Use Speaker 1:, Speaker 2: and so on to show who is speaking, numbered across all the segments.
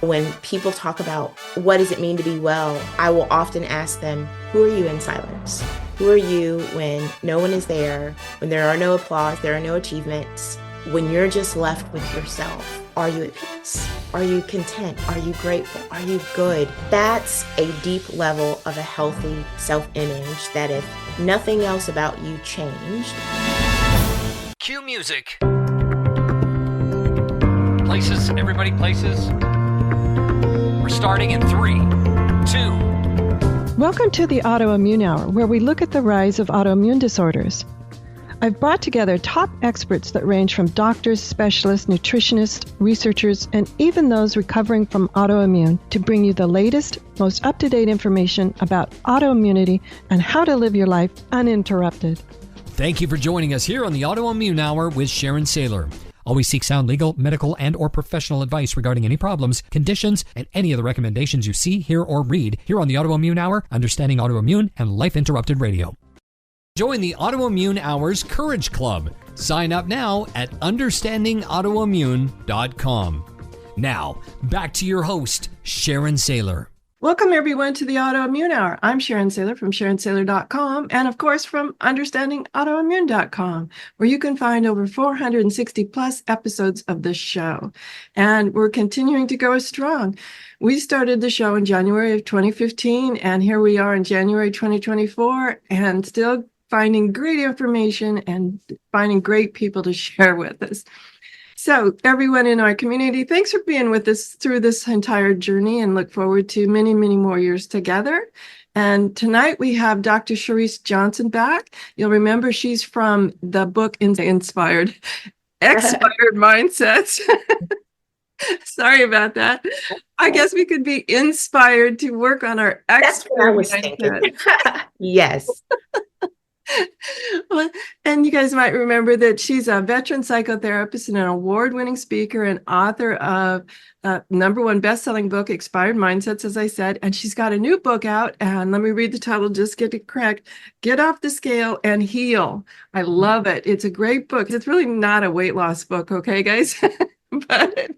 Speaker 1: When people talk about what does it mean to be well, I will often ask them, who are you in silence? Who are you when no one is there, when there are no applause, there are no achievements, when you're just left with yourself? Are you at peace? Are you content? Are you grateful? Are you good? That's a deep level of a healthy self-image that if nothing else about you changed.
Speaker 2: Cue music. Places, everybody places. We're starting in 3, 2.
Speaker 3: Welcome to the Autoimmune Hour, where we look at the rise of autoimmune disorders. I've brought together top experts that range from doctors, specialists, nutritionists, researchers, and even those recovering from autoimmune to bring you the latest, most up-to-date information about autoimmunity and how to live your life uninterrupted.
Speaker 2: Thank you for joining us here on the Autoimmune Hour with Sharon Sayler. Always seek sound legal, medical, and or professional advice regarding any problems, conditions, and any of the recommendations you see, hear, or read here on the Autoimmune Hour, Understanding Autoimmune, and Life Interrupted Radio. Join the Autoimmune Hour's Courage Club. Sign up now at understandingautoimmune.com. Now, back to your host, Sharon Sayler.
Speaker 3: Welcome, everyone, to the Autoimmune Hour. I'm Sharon Sayler from SharonSayler.com and, of course, from UnderstandingAutoimmune.com, where you can find over 460 plus episodes of this show. And we're continuing to go strong. We started the show in January of 2015, and here we are in January 2024, and still finding great information and finding great people to share with us. So everyone in our community, thanks for being with us through this entire journey and look forward to many, many more years together. And tonight we have Dr. Charryse Johnson back. You'll remember she's from the book Expired Mindsets. Sorry about that. I guess we could be inspired to work on our
Speaker 1: That's what I was thinking. Yes.
Speaker 3: Well, and you guys might remember that she's a veteran psychotherapist and an award-winning speaker and author of #1 best-selling book, Expired Mindsets, as I said. And she's got a new book out. And let me read the title, just get it correct. Get Off the Scale and Heal. I love it. It's a great book. It's really not a weight loss book, okay, guys? But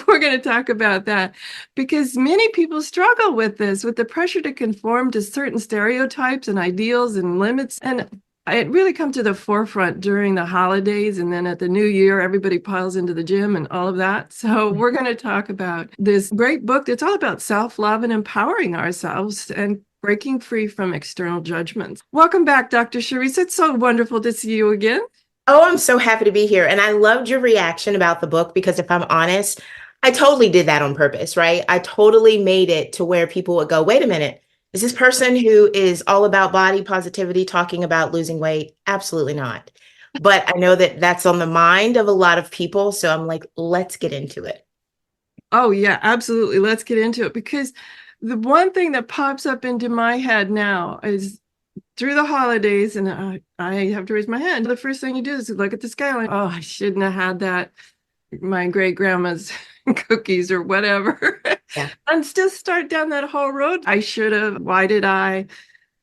Speaker 3: we're going to talk about that because many people struggle with this, with the pressure to conform to certain stereotypes and ideals and limits. And it really comes to the forefront during the holidays. And then at the new year, everybody piles into the gym and all of that. So we're going to talk about this great book that's all about self-love and empowering ourselves and breaking free from external judgments. Welcome back, Dr. Sharice. It's so wonderful to see you again.
Speaker 1: Oh, I'm so happy to be here. And I loved your reaction about the book because if I'm honest, I totally did that on purpose, right? I totally made it to where people would go, wait a minute, is this person who is all about body positivity talking about losing weight? Absolutely not. But I know that that's on the mind of a lot of people. So I'm like, let's get into it.
Speaker 3: Oh, yeah, absolutely. Let's get into it because the one thing that pops up into my head now is through the holidays, and I have to raise my hand. The first thing you do is look at the scale. And, oh, I shouldn't have had that. My great grandma's cookies or whatever.
Speaker 1: Yeah.
Speaker 3: And just start down that whole road. I should have. Why did I?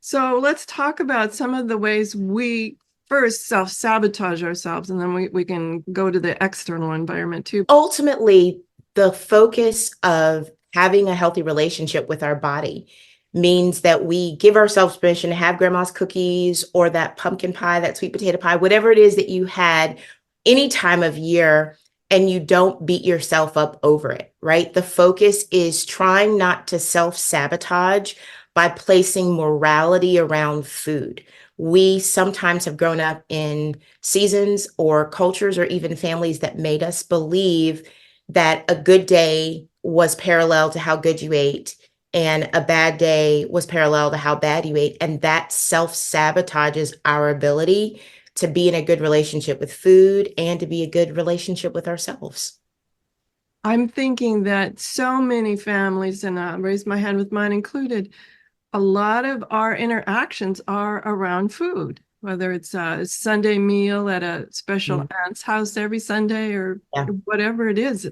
Speaker 3: So let's talk about some of the ways we first self-sabotage ourselves, and then we can go to the external environment too.
Speaker 1: Ultimately, the focus of having a healthy relationship with our body means that we give ourselves permission to have grandma's cookies or that pumpkin pie, that sweet potato pie, whatever it is that you had any time of year, and you don't beat yourself up over it, right? The focus is trying not to self-sabotage by placing morality around food. We sometimes have grown up in seasons or cultures or even families that made us believe that a good day was parallel to how good you ate, and a bad day was parallel to how bad you ate. And that self-sabotages our ability to be in a good relationship with food and to be a good relationship with ourselves.
Speaker 3: I'm thinking that so many families, and I'll raise my hand with mine included, a lot of our interactions are around food, whether it's a Sunday meal at a special aunt's house every Sunday or whatever it is.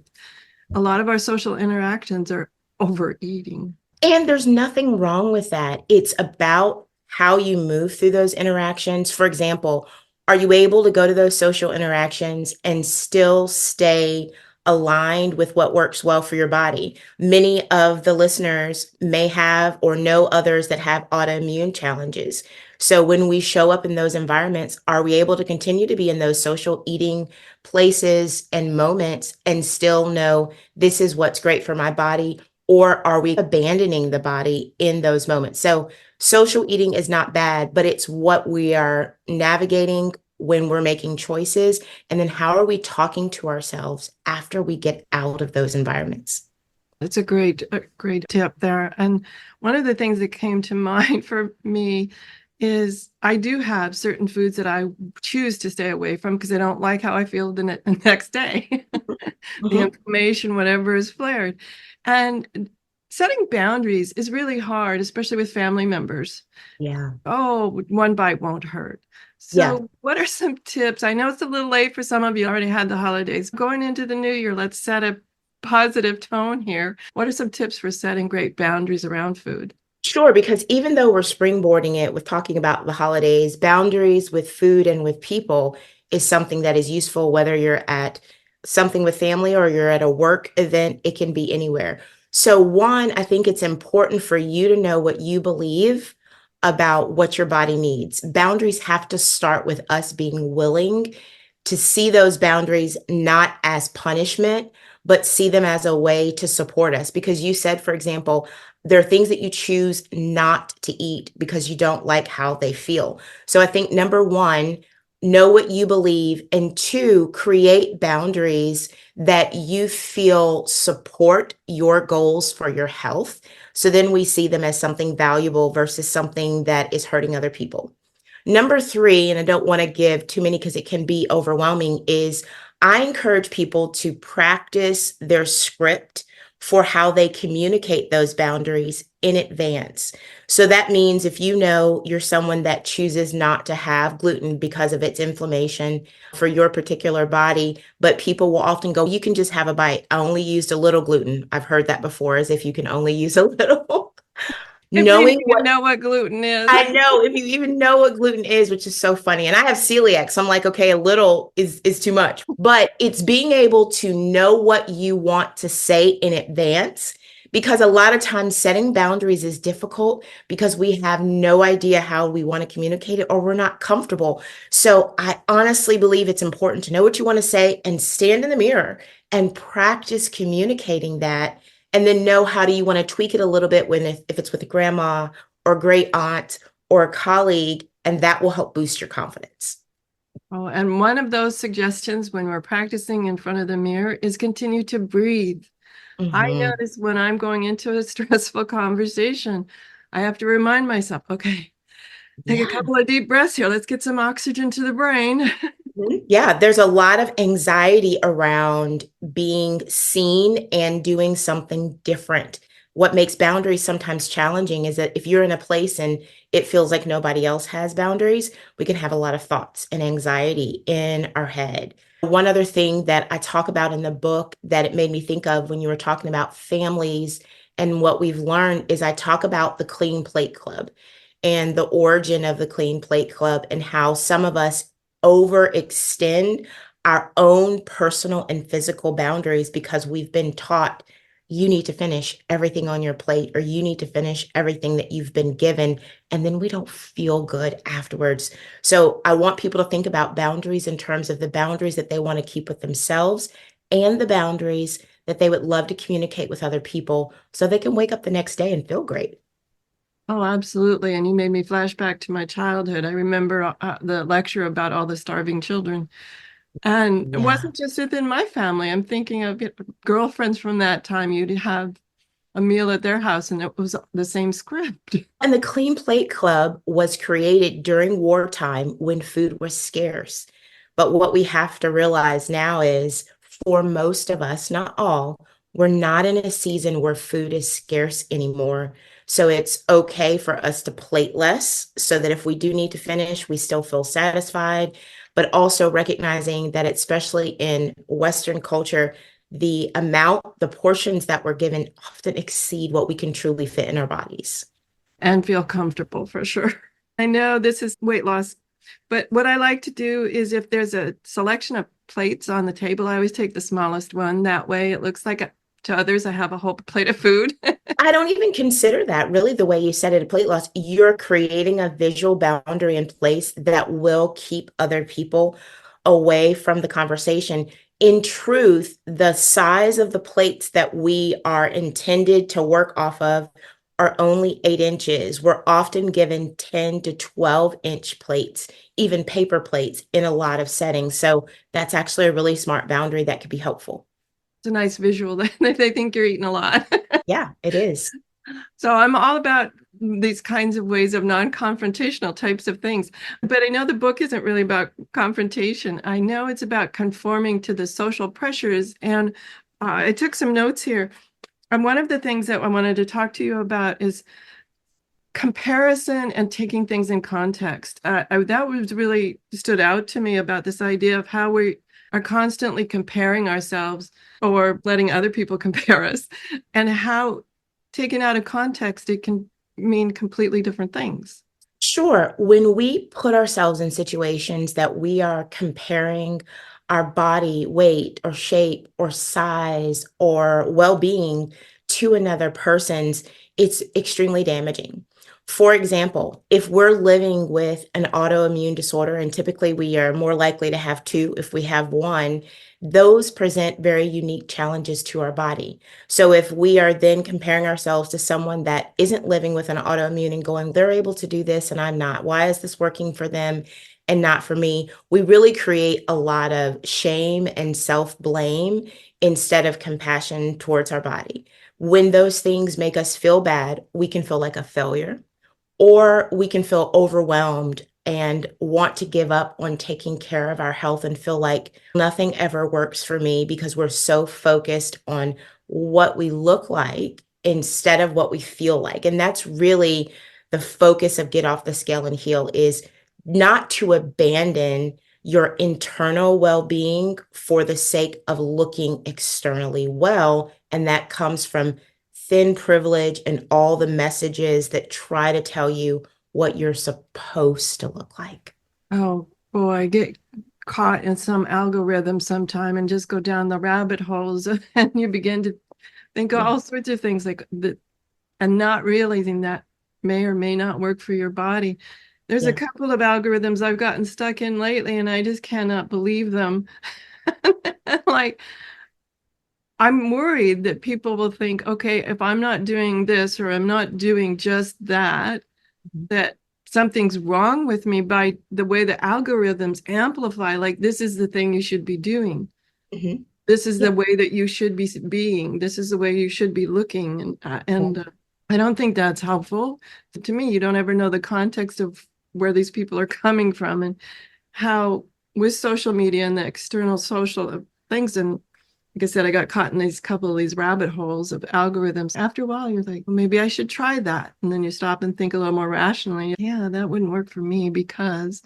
Speaker 3: A lot of our social interactions are overeating.
Speaker 1: And there's nothing wrong with that. It's about how you move through those interactions. For example, are you able to go to those social interactions and still stay aligned with what works well for your body. Many of the listeners may have or know others that have autoimmune challenges. So when we show up in those environments, are we able to continue to be in those social eating places and moments and still know this is what's great for my body? Or are we abandoning the body in those moments? So social eating is not bad, but it's what we are navigating when we're making choices. And then how are we talking to ourselves after we get out of those environments?
Speaker 3: It's a great tip there. And one of the things that came to mind for me is I do have certain foods that I choose to stay away from because I don't like how I feel the next day. The
Speaker 1: Mhm.
Speaker 3: inflammation, whatever is flared. And setting boundaries is really hard, especially with family members.
Speaker 1: Yeah.
Speaker 3: Oh, one bite won't hurt.
Speaker 1: Yeah.
Speaker 3: So, what are some tips? I know it's a little late for some of you, already had the holidays. Going into the new year, let's set a positive tone here. What are some tips for setting great boundaries around food?
Speaker 1: Sure, because even though we're springboarding it with talking about the holidays, boundaries with food and with people is something that is useful, whether you're at something with family or you're at a work event, it can be anywhere. So, one, I think it's important for you to know what you believe about what your body needs. Boundaries have to start with us being willing to see those boundaries not as punishment, but see them as a way to support us. Because you said, for example, there are things that you choose not to eat because you don't like how they feel. So I think number one, know what you believe. And two, create boundaries that you feel support your goals for your health. So then we see them as something valuable versus something that is hurting other people. Number three, and I don't want to give too many because it can be overwhelming, is I encourage people to practice their script for how they communicate those boundaries in advance. So that means if you know you're someone that chooses not to have gluten because of its inflammation for your particular body, but people will often go, you can just have a bite. I only used a little gluten. I've heard that before, as if you can only use a little.
Speaker 3: If you
Speaker 1: Knowing
Speaker 3: even
Speaker 1: what
Speaker 3: know what gluten is.
Speaker 1: I know, if you even know what gluten is, which is so funny. And I have celiac, so I'm like, okay, a little is too much. But it's being able to know what you want to say in advance, because a lot of times setting boundaries is difficult because we have no idea how we want to communicate it or we're not comfortable. So I honestly believe it's important to know what you want to say and stand in the mirror and practice communicating that. And then know how do you want to tweak it a little bit when if it's with a grandma or great aunt or a colleague, and that will help boost your confidence.
Speaker 3: Oh, and one of those suggestions when we're practicing in front of the mirror is continue to breathe. I
Speaker 1: Mhm.
Speaker 3: notice when I'm going into a stressful conversation, I have to remind myself, okay, take a
Speaker 1: Yeah.
Speaker 3: couple of deep breaths here. Let's get some oxygen to the brain.
Speaker 1: Yeah, there's a lot of anxiety around being seen and doing something different. What makes boundaries sometimes challenging is that if you're in a place and it feels like nobody else has boundaries, we can have a lot of thoughts and anxiety in our head. One other thing that I talk about in the book that it made me think of when you were talking about families and what we've learned is I talk about the Clean Plate Club and the origin of the Clean Plate Club and how some of us overextend our own personal and physical boundaries because we've been taught you need to finish everything on your plate or you need to finish everything that you've been given. And then we don't feel good afterwards. So I want people to think about boundaries in terms of the boundaries that they want to keep with themselves and the boundaries that they would love to communicate with other people so they can wake up the next day and feel great.
Speaker 3: Oh, absolutely. And you made me flash back to my childhood. I remember the lecture about all the starving children. And it
Speaker 1: Yeah.
Speaker 3: wasn't just within my family. I'm thinking of girlfriends from that time. You'd have a meal at their house and it was the same script.
Speaker 1: And the Clean Plate Club was created during wartime when food was scarce. But what we have to realize now is for most of us, not all, we're not in a season where food is scarce anymore. So it's okay for us to plate less so that if we do need to finish, we still feel satisfied. But also recognizing that, especially in Western culture, the portions that we're given often exceed what we can truly fit in our bodies.
Speaker 3: And feel comfortable for sure. I know this is weight loss, but what I like to do is if there's a selection of plates on the table. I always take the smallest one. That way it looks like to others I have a whole plate of food.
Speaker 1: I don't even consider that really the way you said it, a plate loss. You're creating a visual boundary in place that will keep other people away from the conversation. In truth, the size of the plates that we are intended to work off of are only 8 inches. We're often given 10 to 12-inch plates, even paper plates in a lot of settings. So that's actually a really smart boundary that could be helpful.
Speaker 3: It's a nice visual that they think you're eating a lot.
Speaker 1: Yeah, it is.
Speaker 3: So I'm all about these kinds of ways of non-confrontational types of things. But I know the book isn't really about confrontation. I know it's about conforming to the social pressures. And I took some notes here. And one of the things that I wanted to talk to you about is comparison and taking things in context. That was really stood out to me about this idea of how we are constantly comparing ourselves or letting other people compare us, and how taken out of context, it can mean completely different things.
Speaker 1: Sure. When we put ourselves in situations that we are comparing our body weight or shape or size or well-being to another person's, it's extremely damaging. For example, if we're living with an autoimmune disorder, and typically we are more likely to have two if we have one, those present very unique challenges to our body. So if we are then comparing ourselves to someone that isn't living with an autoimmune and going, they're able to do this and I'm not, why is this working for them and not for me? We really create a lot of shame and self-blame instead of compassion towards our body. When those things make us feel bad, we can feel like a failure, or we can feel overwhelmed and want to give up on taking care of our health and feel like nothing ever works for me because we're so focused on what we look like instead of what we feel like. And that's really the focus of Get Off the Scale and Heal, is not to abandon your internal well-being for the sake of looking externally well. And that comes from thin privilege and all the messages that try to tell you what you're supposed to look like.
Speaker 3: Oh boy, get caught in some algorithm sometime and just go down the rabbit holes and you begin to think of all sorts of things like that, and not realizing that may or may not work for your body. There's a couple of algorithms I've gotten stuck in lately and I just cannot believe them. Like, I'm worried that people will think, okay, if I'm not doing this or I'm not doing just that, that something's wrong with me by the way the algorithms amplify, like, this is the thing you should be doing.
Speaker 1: Mm-hmm.
Speaker 3: This is the way that you should be being. This is the way you should be looking. And I don't think that's helpful. To me, you don't ever know the context of where these people are coming from and how with social media and the external social things. And like I said, I got caught in these couple of these rabbit holes of algorithms. After a while, you're like, well, maybe I should try that. And then you stop and think a little more rationally. Yeah, that wouldn't work for me because.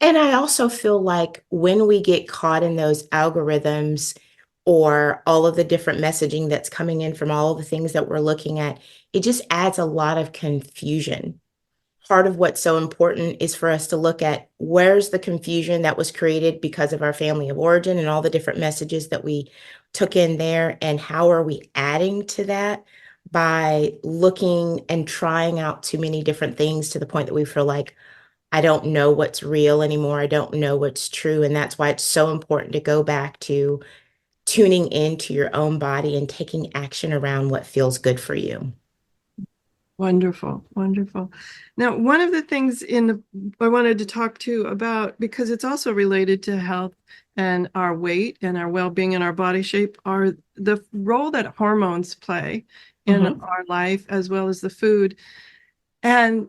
Speaker 1: And I also feel like when we get caught in those algorithms or all of the different messaging that's coming in from all of the things that we're looking at, it just adds a lot of confusion. Part of what's so important is for us to look at where's the confusion that was created because of our family of origin and all the different messages that we took in there, and how are we adding to that by looking and trying out too many different things to the point that we feel like, I don't know what's real anymore. I don't know what's true. And that's why it's so important to go back to tuning into your own body and taking action around what feels good for you.
Speaker 3: Wonderful, wonderful. Now, one of the things I wanted to talk to you about, because it's also related to health and our weight and our well-being and our body shape, are the role that hormones play in our life, as well as the food. And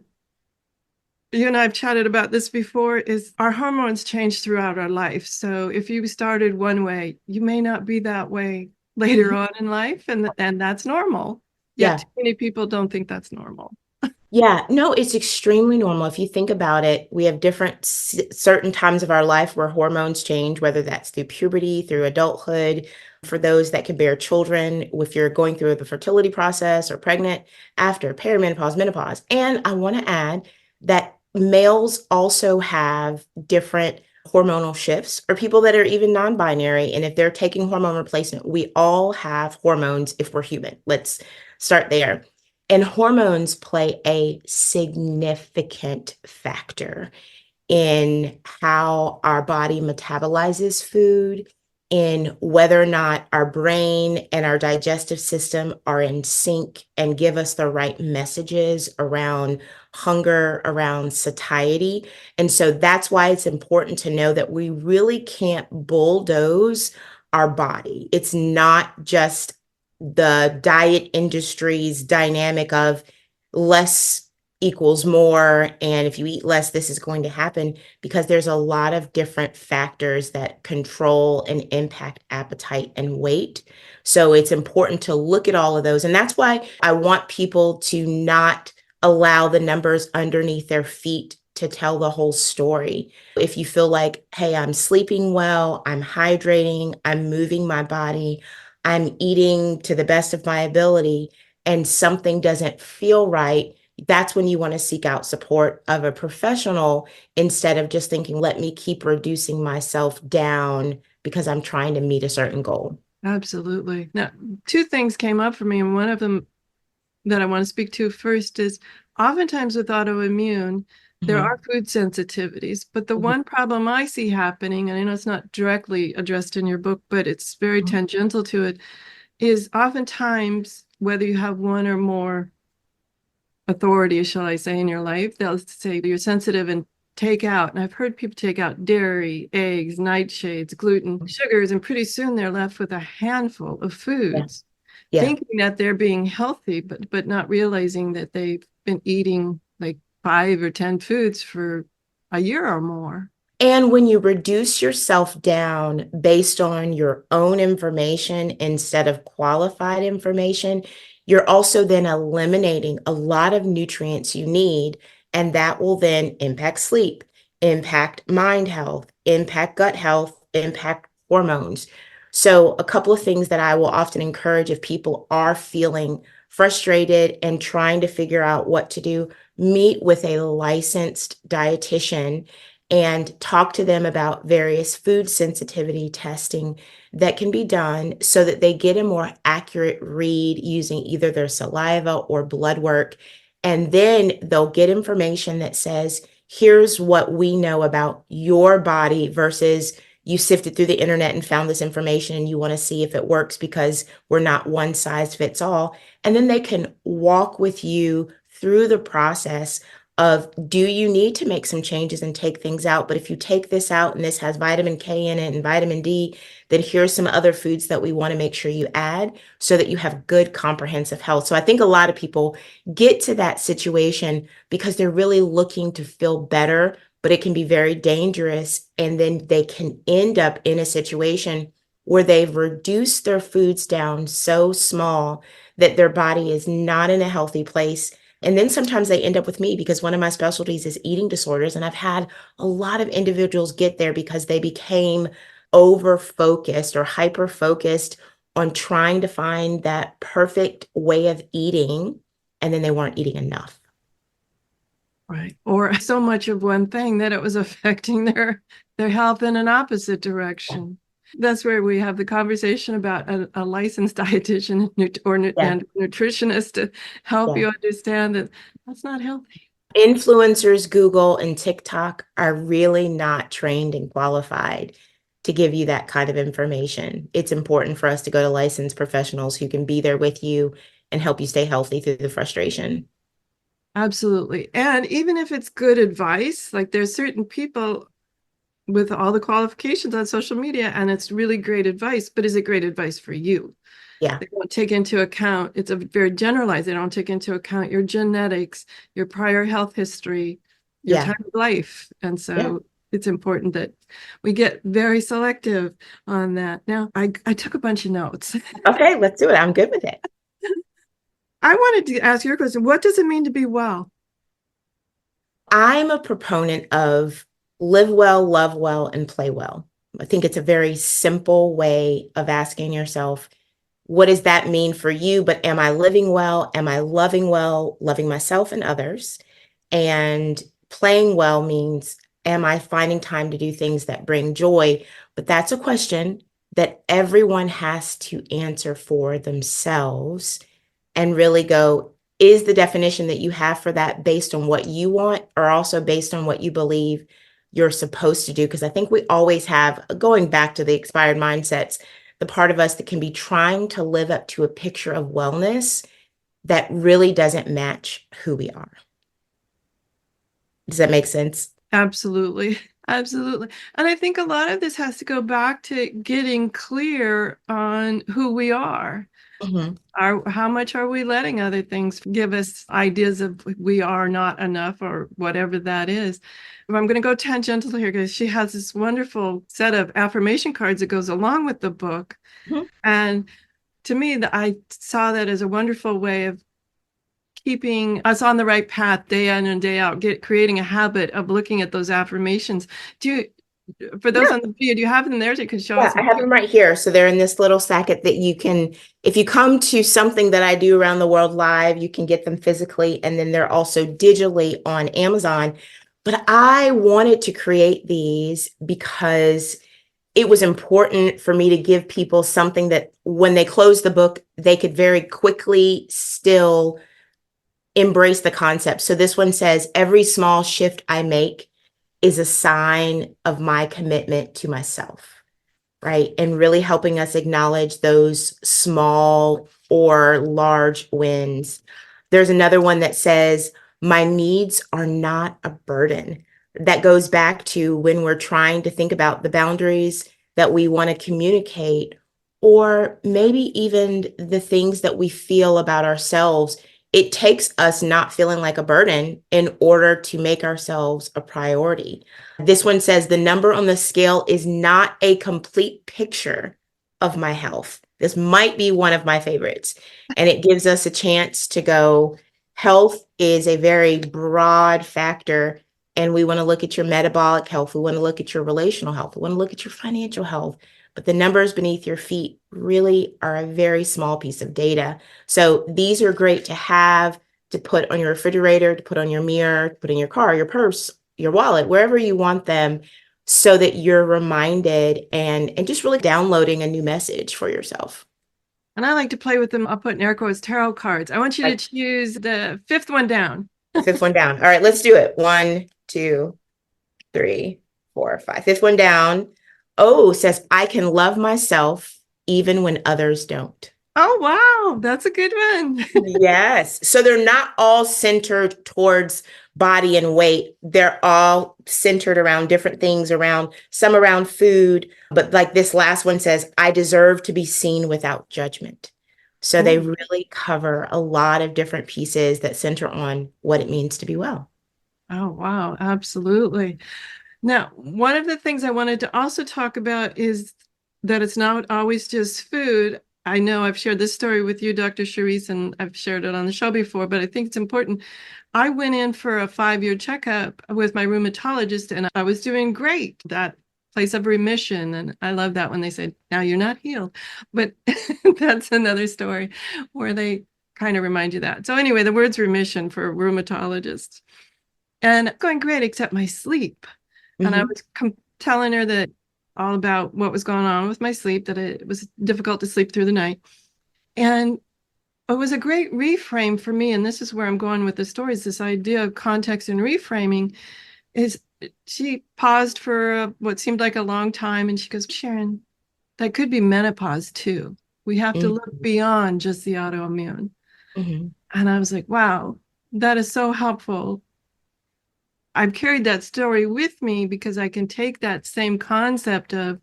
Speaker 3: you and I have chatted about this before, is our hormones change throughout our life. So if you started one way, you may not be that way later on in life, and that's normal. Yet too many people don't think that's normal.
Speaker 1: Yeah, no, it's extremely normal. If you think about it, we have different certain times of our life where hormones change, whether that's through puberty, through adulthood, for those that can bear children, if you're going through the fertility process or pregnant, after perimenopause, menopause. And I want to add that males also have different hormonal shifts, or people that are even non-binary. And if they're taking hormone replacement, we all have hormones if we're human. Let's start there. And hormones play a significant factor in how our body metabolizes food, in whether or not our brain and our digestive system are in sync and give us the right messages around hunger, around satiety. And so that's why it's important to know that we really can't bulldoze our body. It's not just the diet industry's dynamic of less equals more, and if you eat less, this is going to happen, because there's a lot of different factors that control and impact appetite and weight. So it's important to look at all of those. And that's why I want people to not allow the numbers underneath their feet to tell the whole story. If you feel like, hey, I'm sleeping well, I'm hydrating, I'm moving my body, I'm eating to the best of my ability, and something doesn't feel right, that's when you want to seek out support of a professional, instead of just thinking, let me keep reducing myself down because I'm trying to meet a certain goal.
Speaker 3: Absolutely. Now, two things came up for me, and one of them that I want to speak to first is oftentimes with autoimmune, there are food sensitivities, but the one problem I see happening, and I know it's not directly addressed in your book, but it's very tangential to it, is oftentimes whether you have one or more authority, shall I say, in your life, they'll say you're sensitive and take out. And I've heard people take out dairy, eggs, nightshades, gluten, sugars, and pretty soon they're left with a handful of foods, thinking that they're being healthy, but not realizing that they've been eating like 5 or 10 foods for a year or more.
Speaker 1: And when you reduce yourself down based on your own information instead of qualified information, you're also then eliminating a lot of nutrients you need, and that will then impact sleep, impact mind health, impact gut health, impact hormones. So a couple of things that I will often encourage if people are feeling frustrated and trying to figure out what to do, meet with a licensed dietitian and talk to them about various food sensitivity testing that can be done so that they get a more accurate read using either their saliva or blood work. And then they'll get information that says, here's what we know about your body, versus you sifted through the internet and found this information and you want to see if it works, because we're not one size fits all. And then they can walk with you through the process of, do you need to make some changes and take things out? But if you take this out and this has vitamin K in it and vitamin D, then here's some other foods that we want to make sure you add so that you have good comprehensive health. So I think a lot of people get to that situation because they're really looking to feel better, but it can be very dangerous. And then they can end up in a situation where they've reduced their foods down so small that their body is not in a healthy place. And then sometimes they end up with me because one of my specialties is eating disorders. And I've had a lot of individuals get there because they became over focused or hyper focused on trying to find that perfect way of eating. And then they weren't eating enough.
Speaker 3: Right. Or so much of one thing that it was affecting their health in an opposite direction. That's where we have the conversation about a licensed dietitian and nutritionist to help you understand that that's not healthy.
Speaker 1: Influencers, Google, and TikTok are really not trained and qualified to give you that kind of information. It's important for us to go to licensed professionals who can be there with you and help you stay healthy through the frustration.
Speaker 3: Absolutely. And even if it's good advice, like there's certain people with all the qualifications on social media, and it's really great advice, but is it great advice for you?
Speaker 1: Yeah.
Speaker 3: They don't take into account, it's a very generalized, they don't take into account your genetics, your prior health history, your time of life. And so it's important that we get very selective on that. Now, I took a bunch of notes.
Speaker 1: Okay, let's do it. I'm good with it.
Speaker 3: I wanted to ask your question. What does it mean to be well?
Speaker 1: I'm a proponent of live well, love well, and play well. I think it's a very simple way of asking yourself, what does that mean for you? But am I living well? Am I loving well, loving myself and others? And playing well means am I finding time to do things that bring joy? But that's a question that everyone has to answer for themselves and really go, is the definition that you have for that based on what you want or also based on what you believe you're supposed to do? Because I think we always have, going back to the expired mindsets, the part of us that can be trying to live up to a picture of wellness that really doesn't match who we are. Does that make sense?
Speaker 3: Absolutely. Absolutely. And I think a lot of this has to go back to getting clear on who we are.
Speaker 1: Mm-hmm.
Speaker 3: How much are we letting other things give us ideas of we are not enough or whatever that is? I'm going to go tangential here because she has this wonderful set of affirmation cards that goes along with the book.
Speaker 1: Mm-hmm.
Speaker 3: And to me, I saw that as a wonderful way of keeping us on the right path day in and day out, creating a habit of looking at those affirmations. For those
Speaker 1: Yeah.
Speaker 3: on the video, do you have them there? So you can show
Speaker 1: Yeah,
Speaker 3: us.
Speaker 1: I have them right here. So they're in this little sacket that you can, if you come to something that I do around the world live, you can get them physically, and then they're also digitally on Amazon. But I wanted to create these because it was important for me to give people something that when they close the book, they could very quickly still embrace the concept. So this one says, every small shift I make is a sign of my commitment to myself, right? And really helping us acknowledge those small or large wins. There's another one that says, my needs are not a burden. That goes back to when we're trying to think about the boundaries that we want to communicate, or maybe even the things that we feel about ourselves. It takes us not feeling like a burden in order to make ourselves a priority. This one says the number on the scale is not a complete picture of my health. This might be one of my favorites. And it gives us a chance to go, health is a very broad factor. And we want to look at your metabolic health. We want to look at your relational health. We want to look at your financial health. But the numbers beneath your feet really are a very small piece of data. So these are great to have, to put on your refrigerator, to put on your mirror, to put in your car, your purse, your wallet, wherever you want them, so that you're reminded and just really downloading a new message for yourself.
Speaker 3: And I like to play with them. I'll put in air quotes tarot cards. I want you to choose the fifth one down.
Speaker 1: The fifth one down. All right, let's do it. 1, 2, 3, 4, 5. Fifth one down. Oh, says I can love myself even when others don't.
Speaker 3: Oh, wow. That's a good one.
Speaker 1: Yes. So they're not all centered towards body and weight. They're all centered around different things, around some around food. But like this last one says, I deserve to be seen without judgment. So they really cover a lot of different pieces that center on what it means to be well.
Speaker 3: Oh, wow. Absolutely. Now, one of the things I wanted to also talk about is that it's not always just food. I know I've shared this story with you, Dr. Sharice, and I've shared it on the show before, but I think it's important. I went in for a 5-year checkup with my rheumatologist, and I was doing great, that place of remission. And I love that when they say, now you're not healed. But that's another story where they kind of remind you that. So anyway, the word's remission for rheumatologists. And going great, except my sleep. And I was telling her that all about what was going on with my sleep, that it was difficult to sleep through the night. And it was a great reframe for me. And this is where I'm going with the stories. This idea of context and reframing is, she paused for what seemed like a long time. And she goes, Sharon, that could be menopause too. We have to look beyond just the autoimmune. And I was like, wow, that is so helpful. I've carried that story with me because I can take that same concept of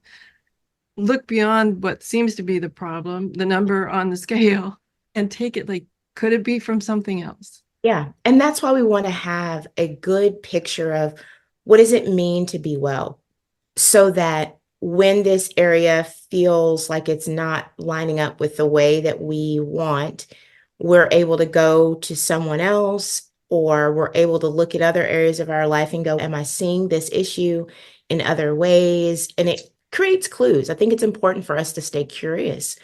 Speaker 3: look beyond what seems to be the problem, the number on the scale, and take it like, could it be from something else?
Speaker 1: Yeah. And that's why we want to have a good picture of what does it mean to be well, so that when this area feels like it's not lining up with the way that we want, we're able to go to someone else, or we're able to look at other areas of our life and go, am I seeing this issue in other ways? And it creates clues. I think it's important for us to stay curious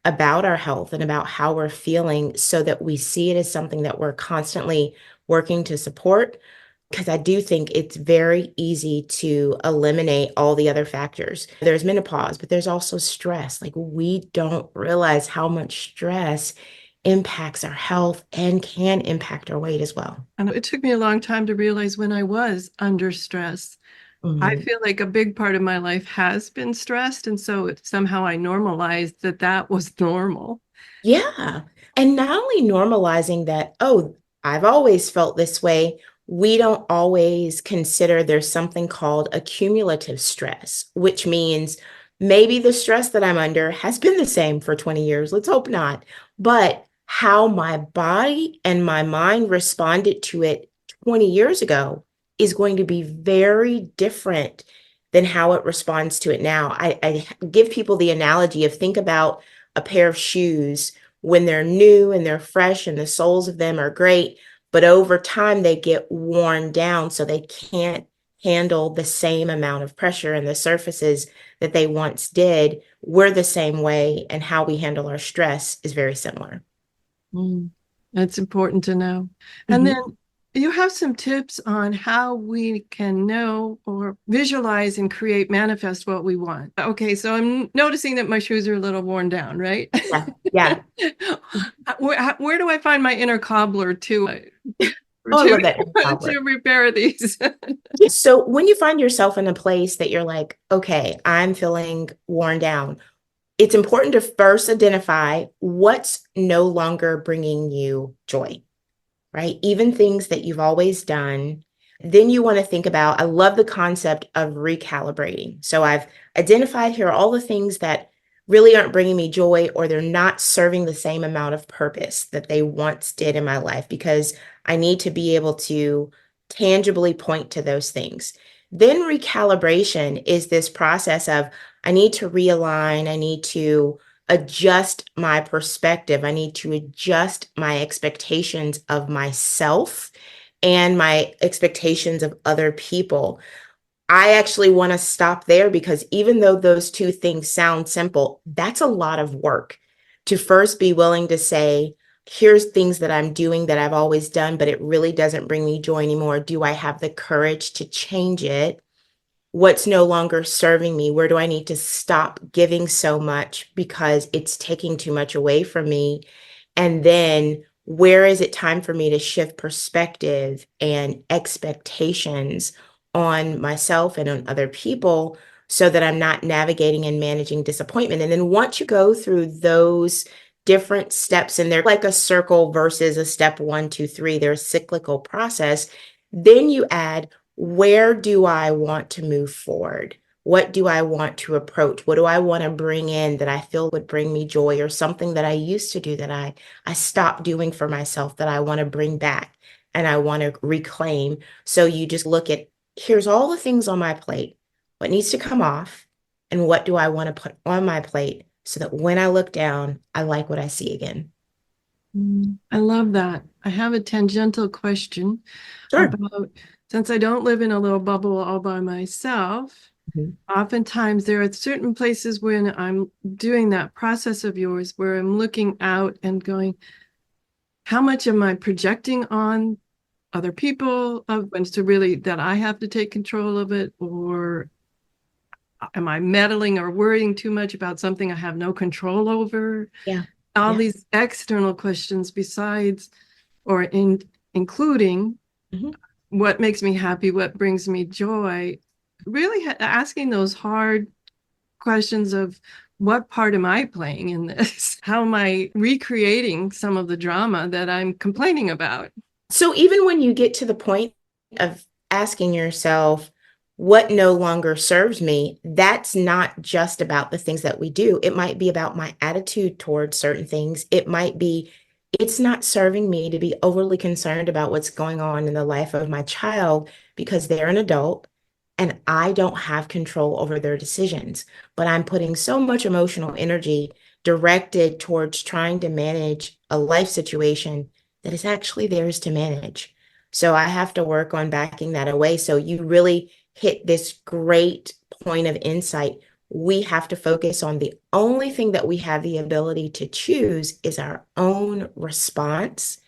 Speaker 1: about our health and about how we're feeling, so that we see it as something that we're constantly working to support, because I do think it's very easy to eliminate all the other factors. There's menopause, but there's also stress. Like, we don't realize how much stress impacts our health and can impact our weight as well.
Speaker 3: And it took me a long time to realize when I was under stress. I feel like a big part of my life has been stressed. And so somehow I normalized that that was normal.
Speaker 1: Yeah. And not only normalizing that, oh, I've always felt this way, we don't always consider there's something called accumulative stress, which means maybe the stress that I'm under has been the same for 20 years. Let's hope not. But how my body and my mind responded to it 20 years ago is going to be very different than how it responds to it now. I give people the analogy of, think about a pair of shoes when they're new and they're fresh and the soles of them are great, but over time they get worn down so they can't handle the same amount of pressure in the surfaces that they once did. We're the same way, and how we handle our stress is very similar.
Speaker 3: That's important to know. And then you have some tips on how we can know or visualize and create, manifest what we want. Okay, so I'm noticing that my shoes are a little worn down, right?
Speaker 1: Yeah.
Speaker 3: Where do I find my inner cobbler to
Speaker 1: I love that
Speaker 3: to repair these?
Speaker 1: So when you find yourself in a place that you're like, okay, I'm feeling worn down, it's important to first identify what's no longer bringing you joy, right? Even things that you've always done. Then you want to think about, I love the concept of recalibrating. So I've identified here all the things that really aren't bringing me joy, or they're not serving the same amount of purpose that they once did in my life, because I need to be able to tangibly point to those things. Then recalibration is this process of, I need to realign, I need to adjust my perspective, I need to adjust my expectations of myself and my expectations of other people. I actually want to stop there, because even though those two things sound simple, that's a lot of work to first be willing to say, here's things that I'm doing that I've always done, but it really doesn't bring me joy anymore. Do I have the courage to change it? What's no longer serving me? Where do I need to stop giving so much because it's taking too much away from me? And then where is it time for me to shift perspective and expectations on myself and on other people, so that I'm not navigating and managing disappointment? And then once you go through those different steps, and they're like a circle versus a step 1, 2, 3, they're a cyclical process, then you add, where do I want to move forward? What do I want to approach? What do I want to bring in that I feel would bring me joy, or something that I used to do that I stopped doing for myself that I want to bring back and I want to reclaim? So you just look at, here's all the things on my plate. What needs to come off, and what do I want to put on my plate, so that when I look down, I like what I see again.
Speaker 3: I love that. I have a tangential question about, since I don't live in a little bubble all by myself, oftentimes there are certain places when I'm doing that process of yours where I'm looking out and going, how much am I projecting on other people, and so really that I have to take control of it? Or am I meddling or worrying too much about something I have no control over? All these external questions, besides or including what makes me happy, what brings me joy, really asking those hard questions of, what part am I playing in this? How am I recreating some of the drama that I'm complaining about?
Speaker 1: So even when you get to the point of asking yourself, what no longer serves me, that's not just about the things that we do. It might be about my attitude towards certain things. It might be, it's not serving me to be overly concerned about what's going on in the life of my child, because they're an adult and I don't have control over their decisions. But I'm putting so much emotional energy directed towards trying to manage a life situation that is actually theirs to manage. So I have to work on backing that away. So you really hit this great point of insight. We have to focus on the only thing that we have the ability to choose is our own response.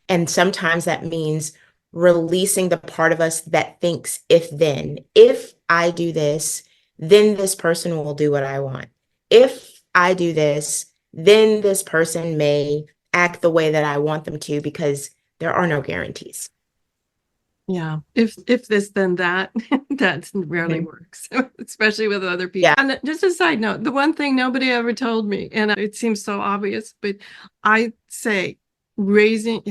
Speaker 1: And sometimes that means releasing the part of us that thinks if I do this, then this person will do what I want. If I do this, then this person may act the way that I want them to, because there are no guarantees.
Speaker 3: Yeah. If this, then that, that rarely works, especially with other people.
Speaker 1: Yeah.
Speaker 3: And just a side note, the one thing nobody ever told me, and it seems so obvious, but I say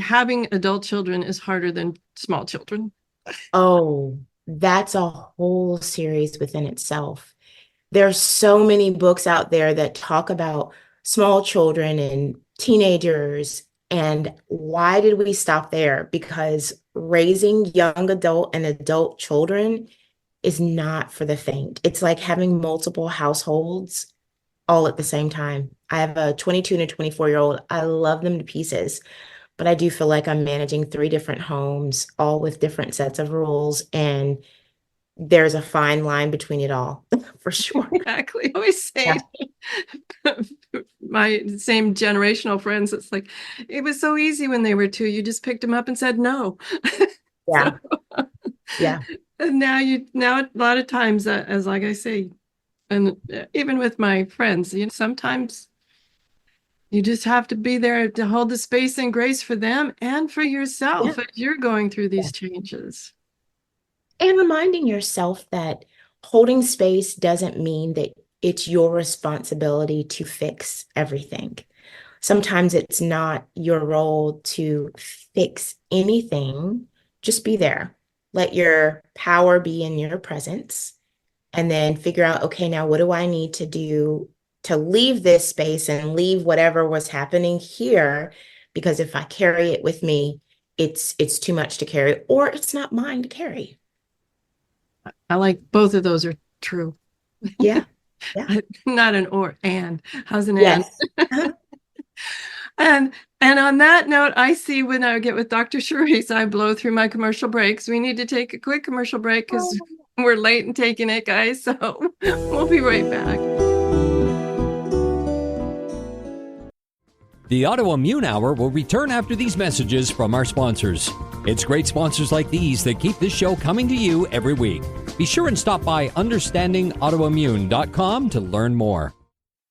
Speaker 3: having adult children is harder than small children.
Speaker 1: Oh, that's a whole series within itself. There's so many books out there that talk about small children and teenagers. And why did we stop there? Because raising young adult and adult children is not for the faint. It's like having multiple households all at the same time. I have a 22 and a 24-year-old. I love them to pieces, but I do feel like I'm managing 3 different homes, all with different sets of rules. And there's a fine line between it all, for sure.
Speaker 3: Exactly. I always say my same generational friends, it's like, it was so easy when they were 2. You just picked them up and said no.
Speaker 1: Yeah. Yeah.
Speaker 3: And now a lot of times, as like I say, and even with my friends, sometimes you just have to be there to hold the space and grace for them and for yourself as you're going through these changes.
Speaker 1: And reminding yourself that holding space doesn't mean that it's your responsibility to fix everything. Sometimes it's not your role to fix anything. Just be there. Let your power be in your presence, and then figure out, okay, now what do I need to do to leave this space and leave whatever was happening here? Because if I carry it with me, it's too much to carry, or it's not mine to carry.
Speaker 3: I like both of those are true.
Speaker 1: Yeah. Yeah.
Speaker 3: Not an or, and. How's an
Speaker 1: Yes.
Speaker 3: and? And on that note, I see when I get with Dr. Sharice, I blow through my commercial breaks. We need to take a quick commercial break because we're late in taking it, guys. So we'll be right back.
Speaker 2: The Autoimmune Hour will return after these messages from our sponsors. It's great sponsors like these that keep this show coming to you every week. Be sure and stop by understandingautoimmune.com to learn more.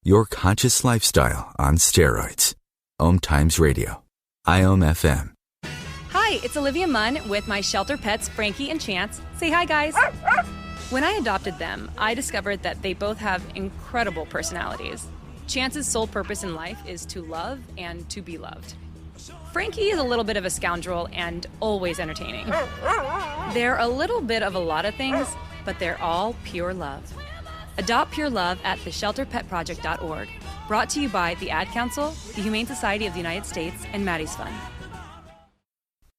Speaker 4: Your conscious lifestyle on steroids. Om Times Radio. IOM FM.
Speaker 5: Hi, it's Olivia Munn with my shelter pets, Frankie and Chance. Say hi, guys. When I adopted them, I discovered that they both have incredible personalities. Chance's sole purpose in life is to love and to be loved. Frankie is a little bit of a scoundrel and always entertaining. They're a little bit of a lot of things, but they're all pure love. Adopt pure love at theshelterpetproject.org. Brought to you by the Ad Council, the Humane Society of the United States, and Maddie's Fund.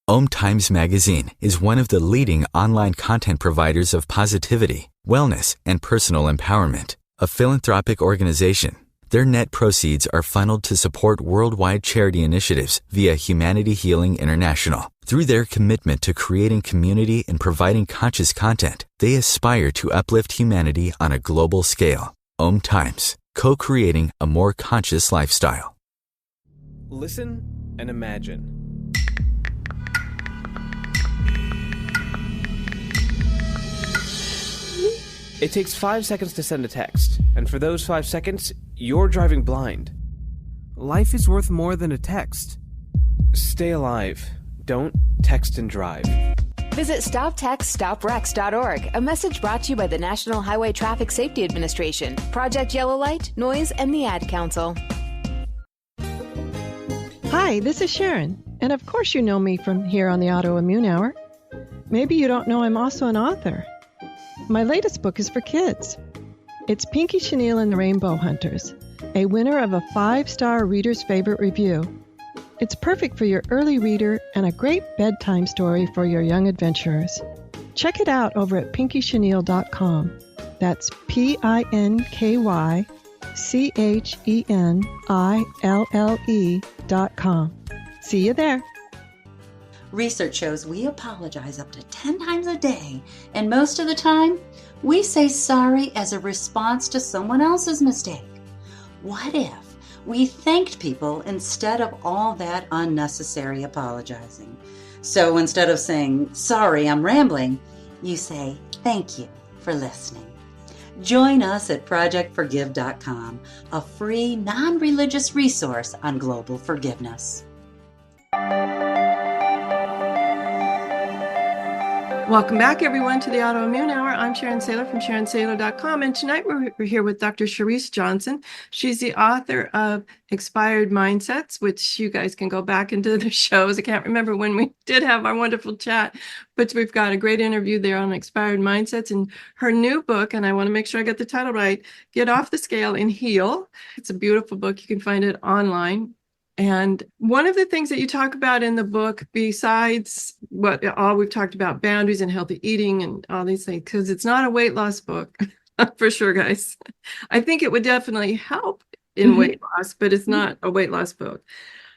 Speaker 4: Om Times Magazine is one of the leading online content providers of positivity, wellness, and personal empowerment. A philanthropic organization, their net proceeds are funneled to support worldwide charity initiatives via Humanity Healing International. Through their commitment to creating community and providing conscious content, they aspire to uplift humanity on a global scale. Om Times, co-creating a more conscious lifestyle.
Speaker 6: Listen and imagine. It takes 5 seconds to send a text, and for those 5 seconds, you're driving blind. Life is worth more than a text. Stay alive. Don't text and drive.
Speaker 7: Visit StopTextStopWrecks.org, a message brought to you by the National Highway Traffic Safety Administration, Project Yellow Light, Noise, and the Ad Council.
Speaker 3: Hi, this is Sharon, and of course you know me from here on the Autoimmune Hour. Maybe you don't know I'm also an author. My latest book is for kids. It's Pinky Chenille and the Rainbow Hunters, a winner of a 5-star reader's favorite review. It's perfect for your early reader and a great bedtime story for your young adventurers. Check it out over at pinkychenille.com. That's PinkyChenille.com. See you there.
Speaker 8: Research shows we apologize up to 10 times a day, and most of the time, we say sorry as a response to someone else's mistake. What if we thanked people instead of all that unnecessary apologizing? So instead of saying, sorry, I'm rambling, you say, thank you for listening. Join us at projectforgive.com, a free, non-religious resource on global forgiveness.
Speaker 3: Welcome back, everyone, to the Autoimmune Hour. I'm Sharon Sayler from SharonSayler.com, and tonight we're here with Dr. Charryse Johnson. She's the author of Expired Mindsets, which you guys can go back into the shows. I can't remember when we did have our wonderful chat, but we've got a great interview there on Expired Mindsets. And her new book, and I want to make sure I get the title right, Get Off the Scale and Heal. It's a beautiful book. You can find it online. And one of the things that you talk about in the book, besides what all we've talked about, boundaries and healthy eating and all these things, because it's not a weight loss book, for sure, guys. I think it would definitely help in weight loss, but it's not a weight loss book.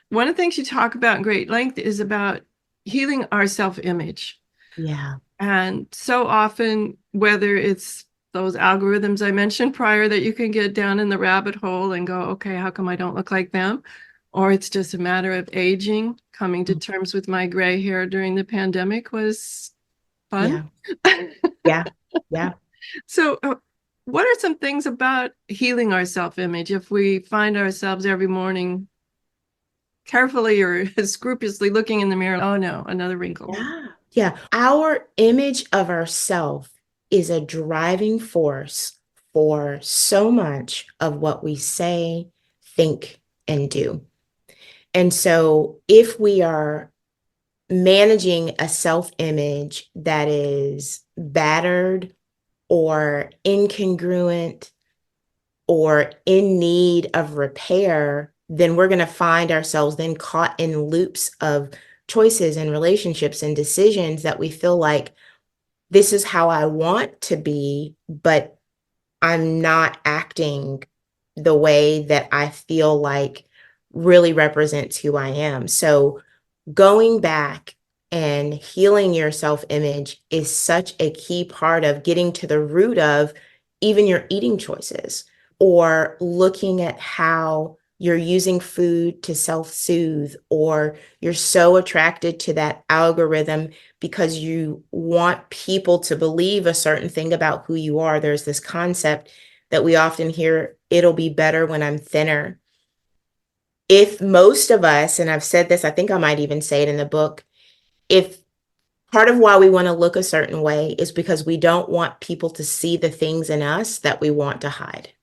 Speaker 3: One of the things you talk about in great length is about healing our self-image.
Speaker 1: Yeah.
Speaker 3: And so often, whether it's those algorithms I mentioned prior that you can get down in the rabbit hole and go, okay, how come I don't look like them? Or it's just a matter of aging. Coming to terms with my gray hair during the pandemic was fun.
Speaker 1: Yeah. Yeah.
Speaker 3: So what are some things about healing our self-image if we find ourselves every morning carefully or scrupulously looking in the mirror? Oh no, another wrinkle.
Speaker 1: Yeah. Our image of ourself is a driving force for so much of what we say, think, and do. And so if we are managing a self-image that is battered or incongruent or in need of repair, then we're going to find ourselves then caught in loops of choices and relationships and decisions that we feel like this is how I want to be, but I'm not acting the way that I feel like really represents who I am. So going back and healing your self-image is such a key part of getting to the root of even your eating choices, or looking at how you're using food to self-soothe, or you're so attracted to that algorithm because you want people to believe a certain thing about who you are. There's this concept that we often hear, it'll be better when I'm thinner. If most of us, and I've said this, I think I might even say it in the book, if part of why we want to look a certain way is because we don't want people to see the things in us that we want to hide.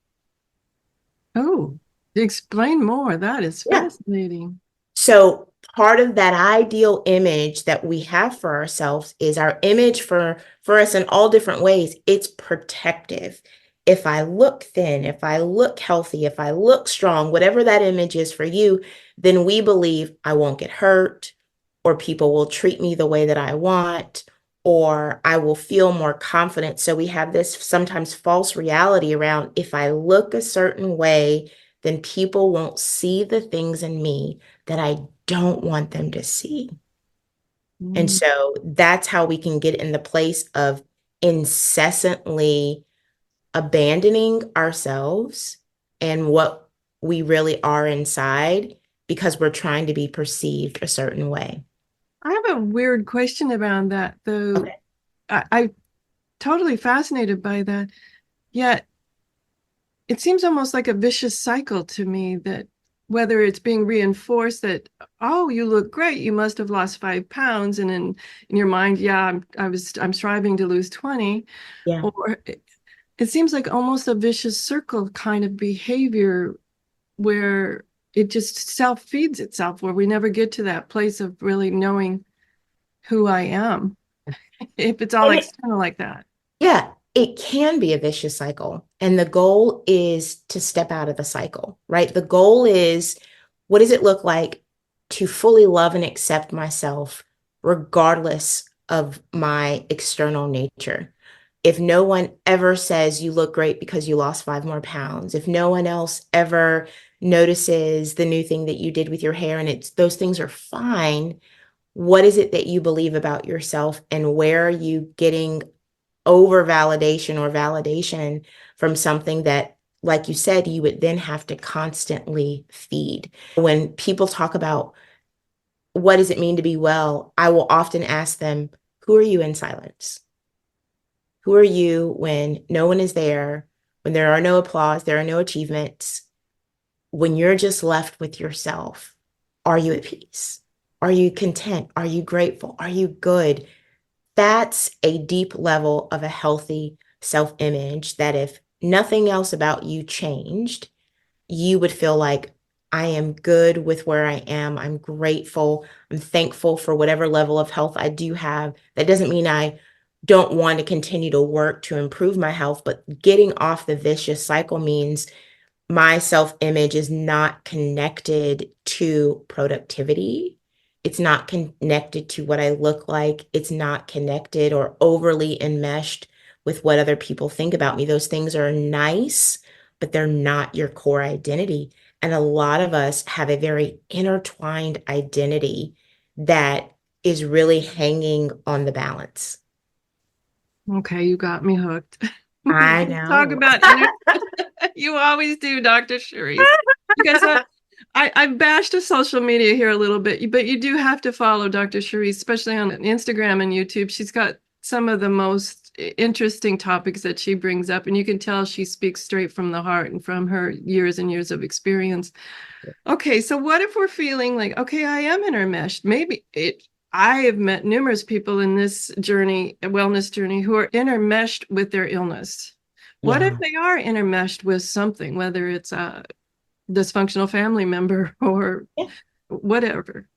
Speaker 3: Oh, explain more. That is fascinating.
Speaker 1: So part of that ideal image that we have for ourselves is our image for us in all different ways. It's protective. If I look thin, if I look healthy, if I look strong, whatever that image is for you, then we believe I won't get hurt, or people will treat me the way that I want, or I will feel more confident. So we have this sometimes false reality around, if I look a certain way, then people won't see the things in me that I don't want them to see. And so that's how we can get in the place of incessantly abandoning ourselves and what we really are inside because we're trying to be perceived a certain way.
Speaker 3: I have a weird question about that, though.
Speaker 1: Okay.
Speaker 3: I'm totally fascinated by that. Yet it seems almost like a vicious cycle to me, that whether it's being reinforced that, oh, you look great, you must have lost 5 pounds, and in your mind, yeah, I'm striving to lose 20,
Speaker 1: Yeah.
Speaker 3: or it seems like almost a vicious circle kind of behavior where it just self-feeds itself, where we never get to that place of really knowing who I am, if it's all external like that.
Speaker 1: Yeah, it can be a vicious cycle. And the goal is to step out of the cycle, right? The goal is, what does it look like to fully love and accept myself, regardless of my external nature? If no one ever says you look great because you lost 5 more pounds, if no one else ever notices the new thing that you did with your hair and those things are fine, what is it that you believe about yourself, and where are you getting over validation or validation from something that, like you said, you would then have to constantly feed? When people talk about what does it mean to be well, I will often ask them, who are you in silence? Who are you when no one is there, when there are no applause, there are no achievements, when you're just left with yourself? Are you at peace? Are you content? Are you grateful? Are you good? That's a deep level of a healthy self-image that if nothing else about you changed, you would feel like, I am good with where I am. I'm grateful. I'm thankful for whatever level of health I do have. That doesn't mean I don't want to continue to work to improve my health, but getting off the vicious cycle means my self-image is not connected to productivity. It's not connected to what I look like. It's not connected or overly enmeshed with what other people think about me. Those things are nice, but they're not your core identity. And a lot of us have a very intertwined identity that is really hanging on the balance.
Speaker 3: Okay, you got me hooked.
Speaker 1: I
Speaker 3: Talk
Speaker 1: know.
Speaker 3: about energy. You always do, Dr. Sharice. Because I bashed the social media here a little bit, but you do have to follow Dr. Sharice, especially on Instagram and YouTube. She's got some of the most interesting topics that she brings up, and you can tell she speaks straight from the heart and from her years and years of experience. Okay, so what if we're feeling like, okay, I am intermeshed? I have met numerous people in this journey, wellness journey, who are intermeshed with their illness. What if they are intermeshed with something, whether it's a dysfunctional family member or whatever?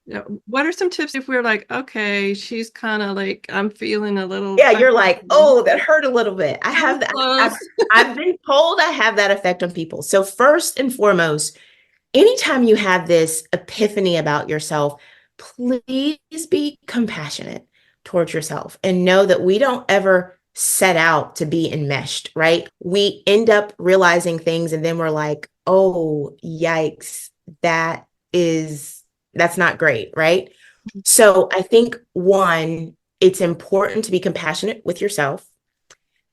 Speaker 3: What are some tips if we're like, okay, she's kind of like, I'm feeling a little.
Speaker 1: Yeah, you're like, oh, that hurt a little bit. I have that.
Speaker 3: Close.
Speaker 1: I've been told I have that effect on people. So first and foremost, anytime you have this epiphany about yourself, please be compassionate towards yourself and know that we don't ever set out to be enmeshed, right? We end up realizing things and then we're like, oh, yikes, that's not great, right? So I think one, it's important to be compassionate with yourself.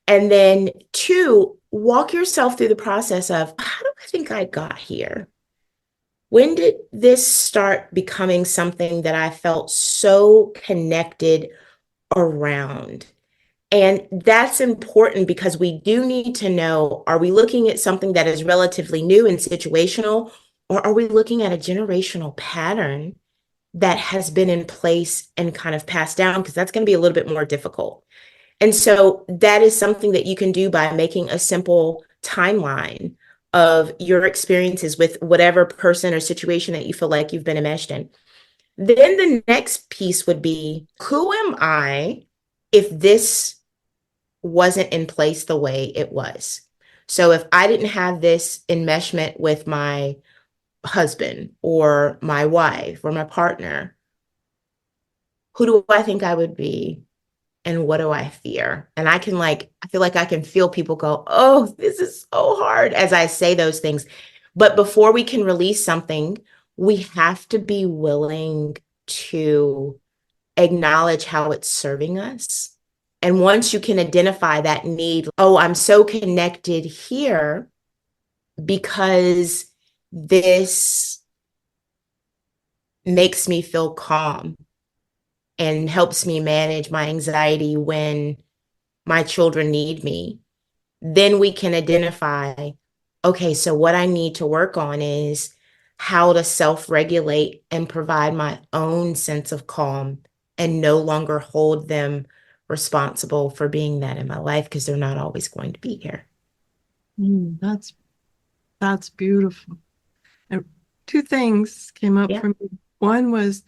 Speaker 1: And then two, walk yourself through the process of, how do I think I got here? When did this start becoming something that I felt so connected around? And that's important because we do need to know, are we looking at something that is relatively new and situational, or are we looking at a generational pattern that has been in place and kind of passed down? Because that's going to be a little bit more difficult. And so that is something that you can do by making a simple timeline of your experiences with whatever person or situation that you feel like you've been enmeshed in. Then the next piece would be, who am I if this wasn't in place the way it was? So if I didn't have this enmeshment with my husband or my wife or my partner, who do I think I would be? And what do I fear? And I feel like I can feel people go, oh, this is so hard as I say those things. But before we can release something, we have to be willing to acknowledge how it's serving us. And once you can identify that need, oh, I'm so connected here because this makes me feel calm and helps me manage my anxiety when my children need me, then we can identify, okay, so what I need to work on is how to self-regulate and provide my own sense of calm and no longer hold them responsible for being that in my life, because they're not always going to be here.
Speaker 3: That's beautiful. And two things came up for me. One was,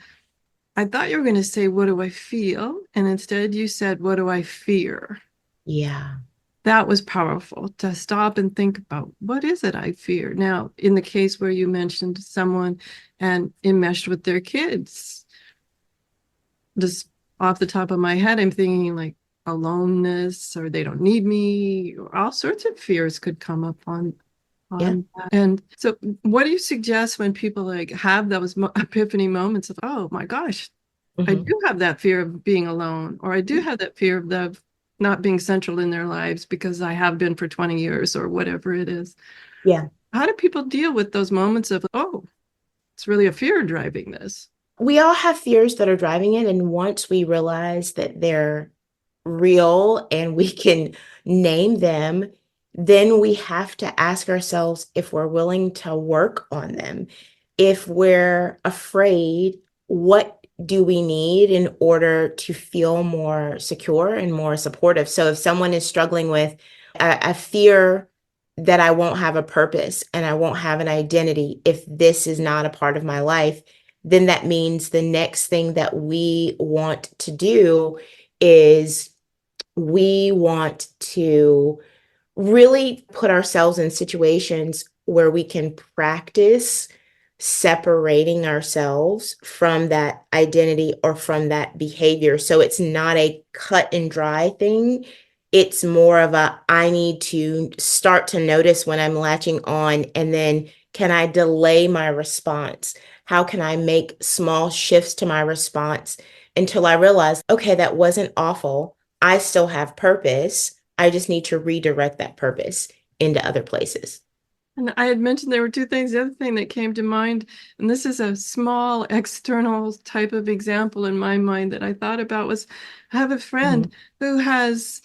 Speaker 3: I thought you were going to say, what do I feel? And instead you said, what do I fear?
Speaker 1: Yeah.
Speaker 3: That was powerful to stop and think about, what is it I fear? Now, in the case where you mentioned someone and enmeshed with their kids, just off the top of my head, I'm thinking like aloneness, or they don't need me, or all sorts of fears could come up on that. And so what do you suggest when people like have those epiphany moments of, oh my gosh, I do have that fear of being alone, or I do have that fear of not being central in their lives because I have been for 20 years or whatever it is.
Speaker 1: Yeah.
Speaker 3: How do people deal with those moments of, oh, it's really a fear driving this?
Speaker 1: We all have fears that are driving it. And once we realize that they're real and we can name them, then we have to ask ourselves if we're willing to work on them. If we're afraid, what do we need in order to feel more secure and more supportive? So if someone is struggling with a fear that I won't have a purpose and I won't have an identity if this is not a part of my life, then that means the next thing that we want to do is we want to really put ourselves in situations where we can practice separating ourselves from that identity or from that behavior. So it's not a cut and dry thing. It's more of a, I need to start to notice when I'm latching on, and then can I delay my response? How can I make small shifts to my response until I realize, okay, that wasn't awful. I still have purpose. I just need to redirect that purpose into other places.
Speaker 3: And I had mentioned there were two things. The other thing that came to mind, and this is a small external type of example in my mind that I thought about, was I have a friend who has,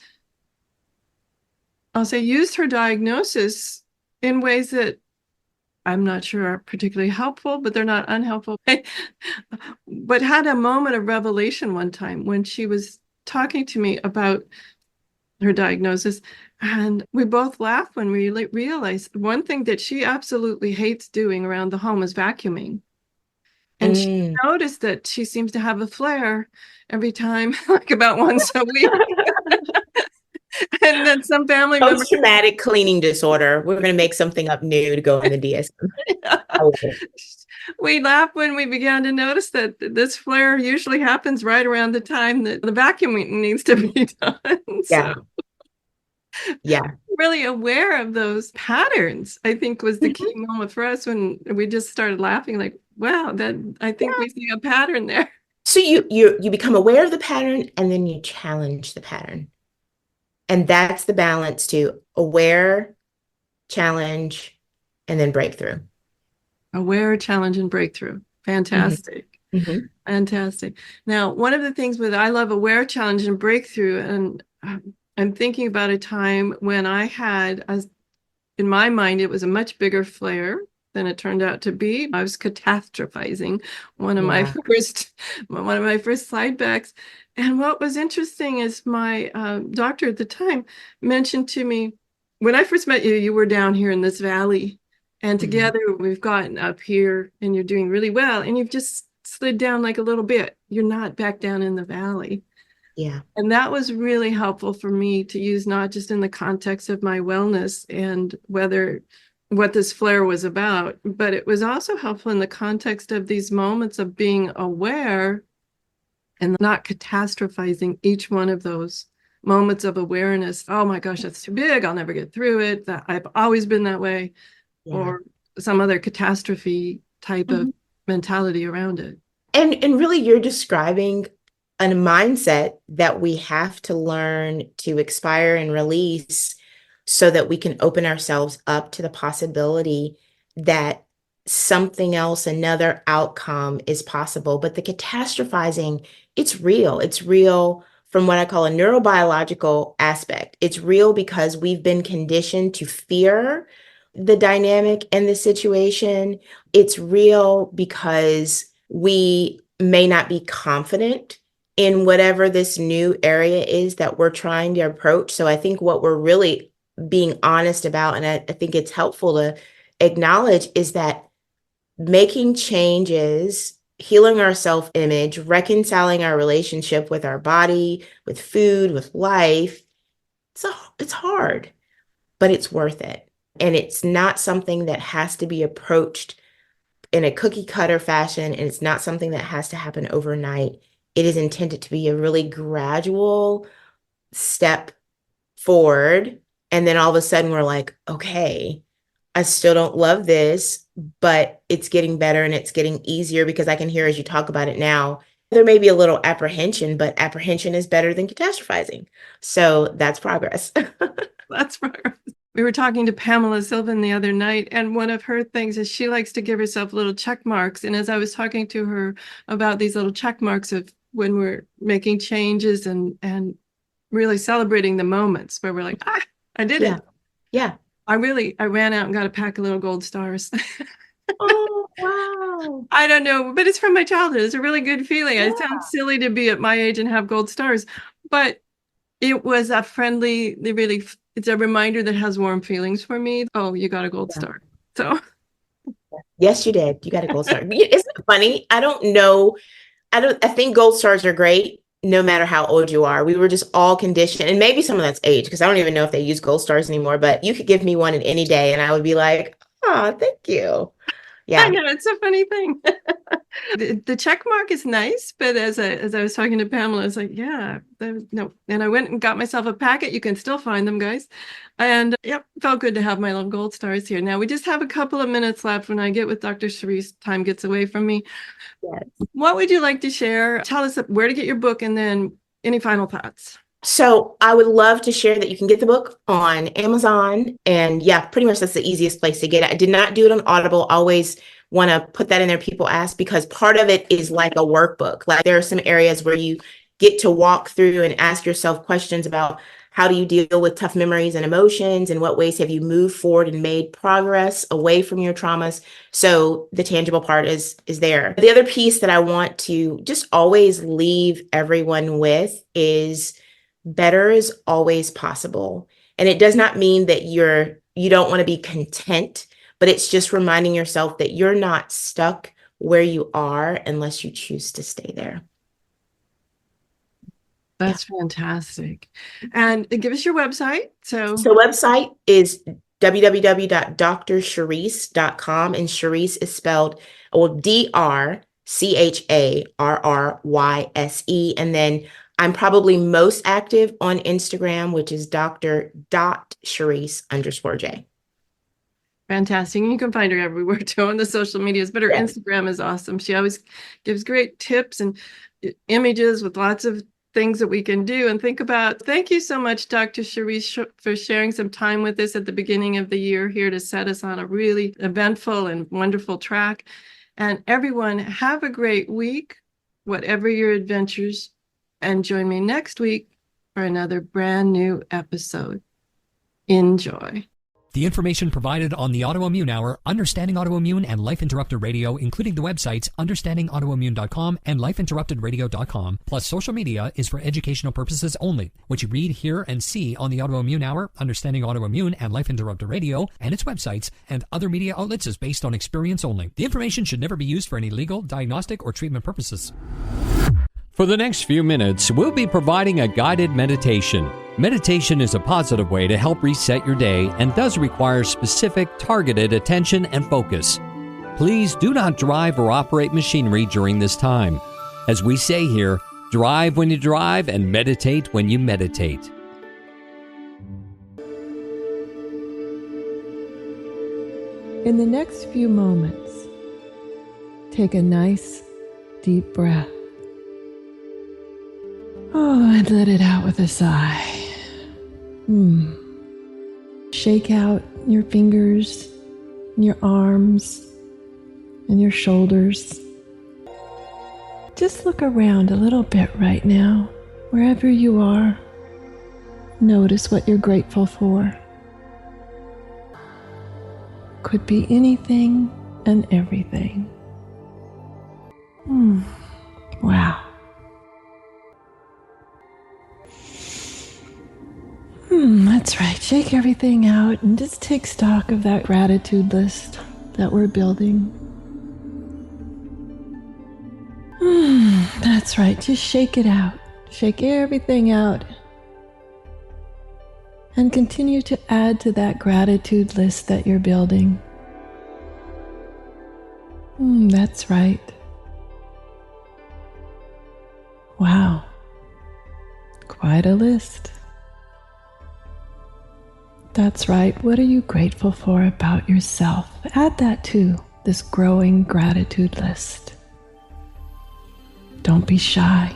Speaker 3: I'll say, used her diagnosis in ways that I'm not sure are particularly helpful, but they're not unhelpful. But had a moment of revelation one time when she was talking to me about her diagnosis. And we both laughed when we realized one thing that she absolutely hates doing around the home is vacuuming. And she noticed that she seems to have a flare every time, like about once a week. And then some family members.
Speaker 1: Post-traumatic cleaning disorder. We're going to make something up new to go in the DSM.
Speaker 3: We laughed when we began to notice that this flare usually happens right around the time that the vacuuming needs to be done.
Speaker 1: Yeah.
Speaker 3: So,
Speaker 1: yeah.
Speaker 3: Really aware of those patterns, I think, was the key moment for us when we just started laughing, like, wow, that I think we see a pattern there.
Speaker 1: So you become aware of the pattern and then you challenge the pattern. And that's the balance to aware, challenge, and then breakthrough.
Speaker 3: Aware, challenge, and breakthrough. Fantastic. Fantastic. Now, one of the things with I love aware, challenge, and breakthrough, and I'm thinking about a time when I had, in my mind, it was a much bigger flare than it turned out to be. I was catastrophizing one of my first side backs. And what was interesting is my doctor at the time mentioned to me, when I first met you, you were down here in this valley. And together we've gotten up here and you're doing really well. And you've just slid down like a little bit. You're not back down in the valley.
Speaker 1: Yeah.
Speaker 3: And that was really helpful for me to use, not just in the context of my wellness and what this flare was about, but it was also helpful in the context of these moments of being aware and not catastrophizing each one of those moments of awareness. Oh my gosh, that's too big. I'll never get through it. That I've always been that way. Yeah. Or some other catastrophe type of mentality around it.
Speaker 1: And really, you're describing a mindset that we have to learn to expire and release so that we can open ourselves up to the possibility that something else, another outcome is possible. But the catastrophizing, it's real. It's real from what I call a neurobiological aspect. It's real because we've been conditioned to fear the dynamic and the situation. It's real because we may not be confident in whatever this new area is that we're trying to approach. So I think what we're really being honest about, and I think it's helpful to acknowledge, is that making changes, healing our self-image, reconciling our relationship with our body, with food, with life, it's hard, but it's worth it. And it's not something that has to be approached in a cookie cutter fashion, and it's not something that has to happen overnight. It is intended to be a really gradual step forward. And then all of a sudden we're like, okay, I still don't love this, but it's getting better and it's getting easier because I can hear as you talk about it now, there may be a little apprehension, but apprehension is better than catastrophizing. So that's progress.
Speaker 3: That's progress. We were talking to Pamela Sylvan the other night, and one of her things is she likes to give herself little check marks. And as I was talking to her about these little check marks of when we're making changes and really celebrating the moments where we're like, I did it.
Speaker 1: Yeah.
Speaker 3: I ran out and got a pack of little gold stars.
Speaker 1: Oh, wow.
Speaker 3: I don't know, but it's from my childhood. It's a really good feeling.
Speaker 1: Yeah.
Speaker 3: It sounds silly to be at my age and have gold stars, but it was a friendly, it's a reminder that has warm feelings for me. Oh, you got a gold star. So
Speaker 1: yes, you did. You got a gold star. Isn't it funny? I don't know. I think gold stars are great no matter how old you are. We were just all conditioned, and maybe some of that's age, because I don't even know if they use gold stars anymore, but you could give me one in any day and I would be like, oh, thank you. Yeah.
Speaker 3: I know, it's a funny thing. The check mark is nice, but as I was talking to Pamela, I was like, no. And I went and got myself a packet. You can still find them, guys. And felt good to have my little gold stars here. Now we just have a couple of minutes left. When I get with Dr. Sharice, time gets away from me.
Speaker 1: Yes.
Speaker 3: What would you like to share? Tell us where to get your book, and then any final thoughts.
Speaker 1: So I would love to share that you can get the book on Amazon, and pretty much that's the easiest place to get it. I did not do it on Audible. Always want to put that in there. People ask, because part of it is like a workbook. Like there are some areas where you get to walk through and ask yourself questions about how do you deal with tough memories and emotions, and what ways have you moved forward and made progress away from your traumas. So the tangible part is there. The other piece that I want to just always leave everyone with is better is always possible. And it does not mean that you don't want to be content, but it's just reminding yourself that you're not stuck where you are unless you choose to stay there.
Speaker 3: That's fantastic. And give us your website. So
Speaker 1: website is www.drcharryse.com, and Sharice is spelled DrCharryse. And then I'm probably most active on Instagram, which is Dr.Charisse_J.
Speaker 3: Fantastic. And you can find her everywhere too on the social medias, but her Instagram is awesome. She always gives great tips and images with lots of things that we can do and think about. Thank you so much, Dr. Sharice, for sharing some time with us at the beginning of the year here to set us on a really eventful and wonderful track. And everyone, have a great week, whatever your adventures. And join me next week for another brand new episode. Enjoy.
Speaker 2: The information provided on the Autoimmune Hour, Understanding Autoimmune, and Life Interrupted Radio, including the websites understandingautoimmune.com and lifeinterruptedradio.com, plus social media, is for educational purposes only. What you read, hear, and see on the Autoimmune Hour, Understanding Autoimmune, and Life Interrupted Radio, and its websites, and other media outlets is based on experience only. The information should never be used for any legal, diagnostic, or treatment purposes.
Speaker 9: For the next few minutes, we'll be providing a guided meditation. Meditation is a positive way to help reset your day and does require specific, targeted attention and focus. Please do not drive or operate machinery during this time. As we say here, drive when you drive and meditate when you meditate.
Speaker 3: In the next few moments, take a nice, deep breath. Oh, and let it out with a sigh. Shake out your fingers, and your arms, and your shoulders. Just look around a little bit right now, wherever you are. Notice what you're grateful for. Could be anything and everything. Wow. That's right. Shake everything out and just take stock of that gratitude list that we're building. That's right. Just shake it out. Shake everything out. And continue to add to that gratitude list that you're building. That's right. Wow. Quite a list. That's right. What are you grateful for about yourself? Add that to this growing gratitude list. Don't be shy.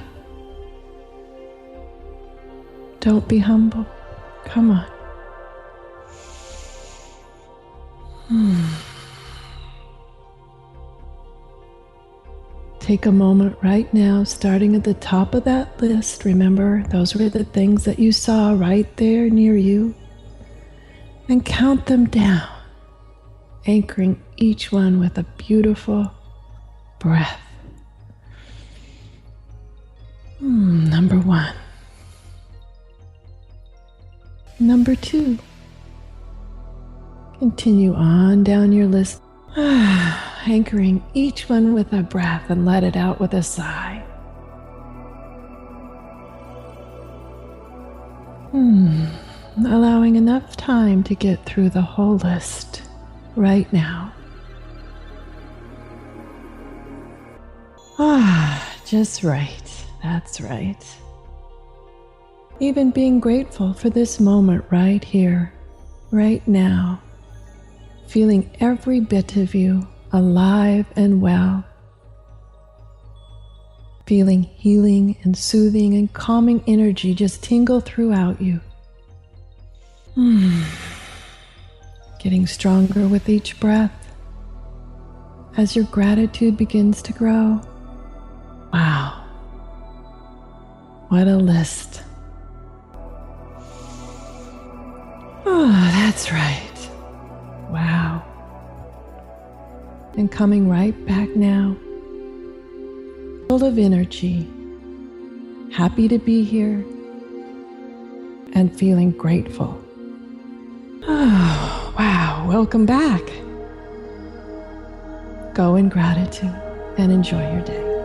Speaker 3: Don't be humble. Come on. Take a moment right now, starting at the top of that list. Remember, those were the things that you saw right there near you. And count them down, anchoring each one with a beautiful breath. Number 1. Number 2. Continue on down your list, anchoring each one with a breath and let it out with a sigh. Allowing enough time to get through the whole list right now. Just right. That's right. Even being grateful for this moment right here, right now. Feeling every bit of you alive and well. Feeling healing and soothing and calming energy just tingle throughout you. Getting stronger with each breath as your gratitude begins to grow. Wow. What a list. That's right. Wow. And coming right back now, full of energy, happy to be here, and feeling grateful. Wow, welcome back. Go in gratitude and enjoy your day.